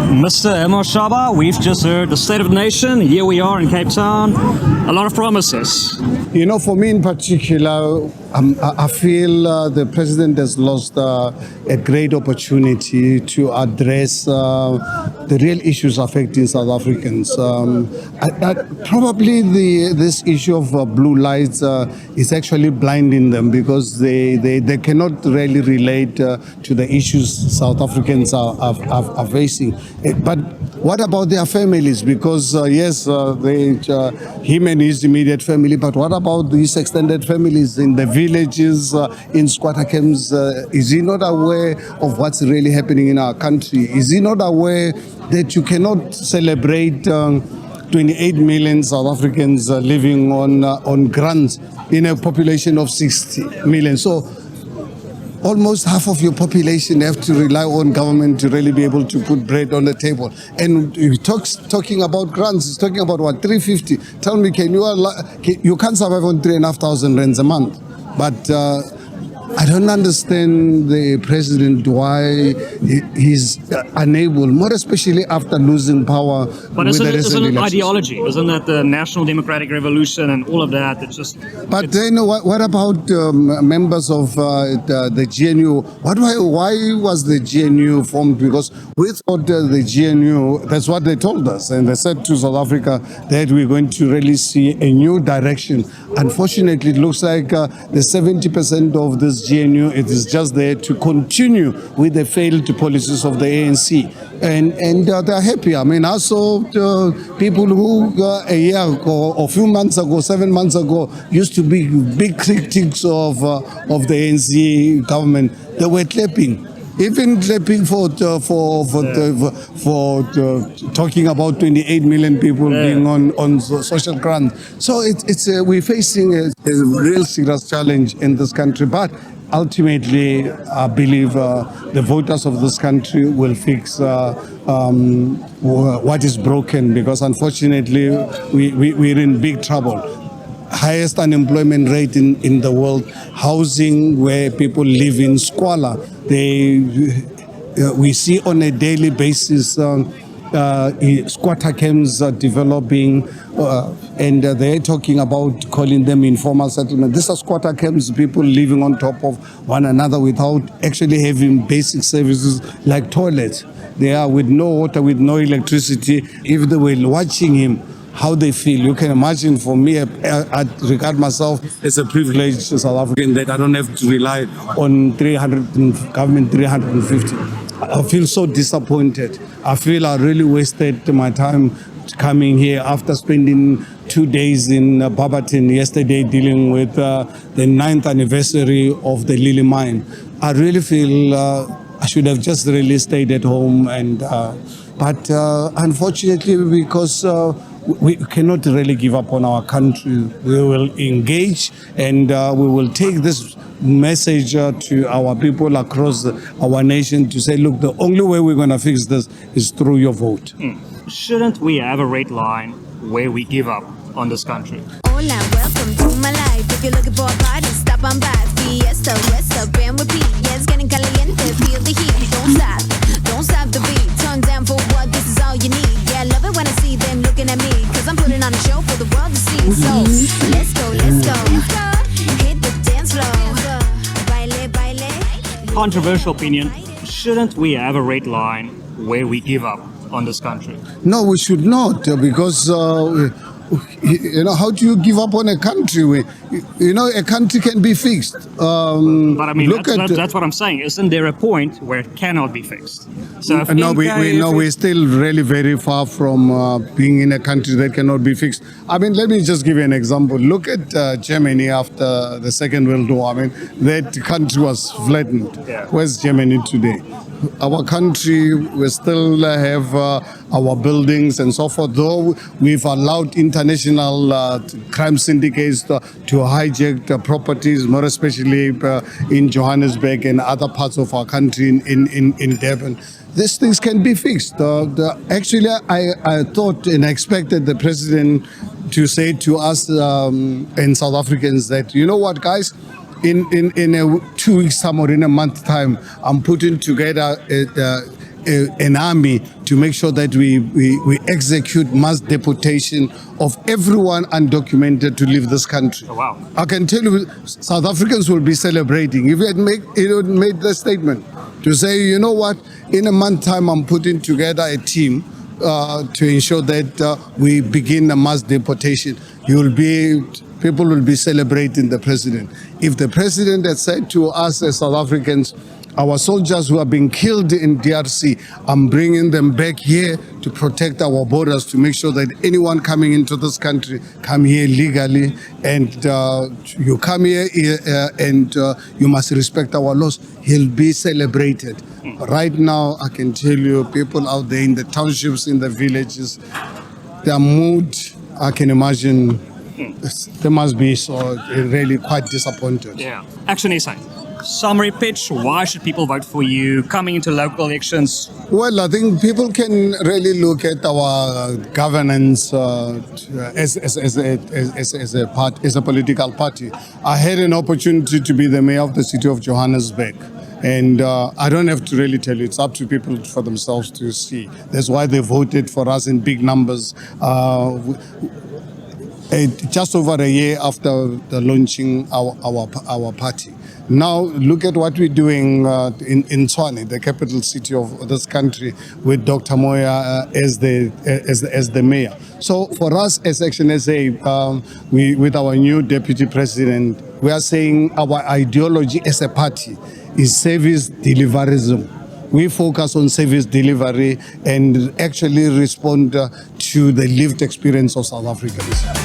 Mr. Herman Mashaba, we've just heard the State of the Nation. Here we are in Cape Town. A lot of promises. You know, for me in particular, I feel the president has lost a great opportunity to address the real issues affecting South Africans. Probably this issue of blue lights is actually blinding them because they cannot really relate to the issues South Africans are facing. But what about their families? Because yes, him and his immediate family, but what about these extended families in the villages, in squatter camps? Is he not aware of what's really happening in our country? Is he not aware that you cannot celebrate 28 million South Africans living on grants in a population of 60 million? So almost half of your population have to rely on government to really be able to put bread on the table. And he talking about grants, he's talking about what, 350. Tell me, you can't survive on 3,500 rands a month. But I don't understand the president, why he's unable, more especially after losing power. But isn't it ideology? Isn't that the National Democratic Revolution and all of that? But then what about members of the GNU? Why was the GNU formed? Because we thought the GNU, that's what they told us. And they said to South Africa that we're going to really see a new direction. Unfortunately, it looks like the 70% of this GNU, it is just there to continue with the failed policies of the ANC. And they're happy. I mean, I saw people who a year ago, or a few months ago, 7 months ago, used to be big critics of the ANC government. They were clapping. Even clapping for talking about 28 million people being on social grants. So we're facing a real serious challenge in this country. But ultimately, I believe the voters of this country will fix what is broken, because unfortunately we're in big trouble. Highest unemployment rate in the world, housing where people live in squalor. We see on a daily basis squatter camps are developing, and they're talking about calling them informal settlement. These are squatter camps, people living on top of one another without actually having basic services like toilets. They are with no water, with no electricity. If they were watching him, how they feel. You can imagine. For me, I regard myself as a privileged South African that I don't have to rely on government 350. I feel so disappointed. I feel I really wasted my time coming here after spending 2 days in Barberton yesterday dealing with the 9th anniversary of the Lily mine. I really feel I should have just really stayed at home, but unfortunately, because we cannot really give up on our country. We will engage, and we will take this message to our people across our nation to say, look, the only way we're going to fix this is through your vote. Shouldn't we have a red line where we give up on this country? Hola, welcome to my life. If you're looking for a party, stop on by. Fiesta, Westa, and repeat. Yeah, it's getting caliente, feel the heat. Don't stop the beat. Turn down for what, this is all you need. Yeah, I love it when I see them looking at me, cause I'm putting on a show for the world to see. So, let's go. Hit the dance floor. Baile, baile. Controversial opinion. Shouldn't we have a red line where we give up on this country? No, we should not, because how do you give up on a country? A country can be fixed. But I mean, that's what I'm saying. Isn't there a point where it cannot be fixed? So we're still really very far from being in a country that cannot be fixed. I mean, let me just give you an example. Look at Germany after the Second World War. I mean, that country was flattened. Yeah. Where's Germany today? Our country, we still have our buildings and so forth, though we've allowed international crime syndicates to hijack properties, more especially in Johannesburg and other parts of our country in Durban. These things can be fixed. Actually, I thought and expected the president to say to us and South Africans that, you know what, guys, in 2 weeks time or in a month time, I'm putting together an army to make sure that we execute mass deportation of everyone undocumented to leave this country. Oh, wow. I can tell you, South Africans will be celebrating if you had made the statement to say, you know what, in a month's time, I'm putting together a team to ensure that we begin a mass deportation. People will be celebrating the president. If the president had said to us as South Africans, our soldiers who are being killed in DRC, I'm bringing them back here to protect our borders, to make sure that anyone coming into this country come here legally, and you come here and you must respect our laws, he'll be celebrated. Right now, I can tell you, people out there in the townships, in the villages, their mood, I can imagine, they must be so really quite disappointed. Yeah. ActionSA. Summary pitch, why should people vote for you coming into local elections? Well, I think people can really look at our governance as a political party. I had an opportunity to be the mayor of the city of Johannesburg. And I don't have to really tell you, it's up to people for themselves to see. That's why they voted for us in big numbers. Just over a year after the launching our party. Now look at what we're doing in Tshwane, the capital city of this country, with Dr. Moya as the mayor. So for us as ActionSA, with our new deputy president, we are saying our ideology as a party is service deliverism. We focus on service delivery and actually respond to the lived experience of South Africans.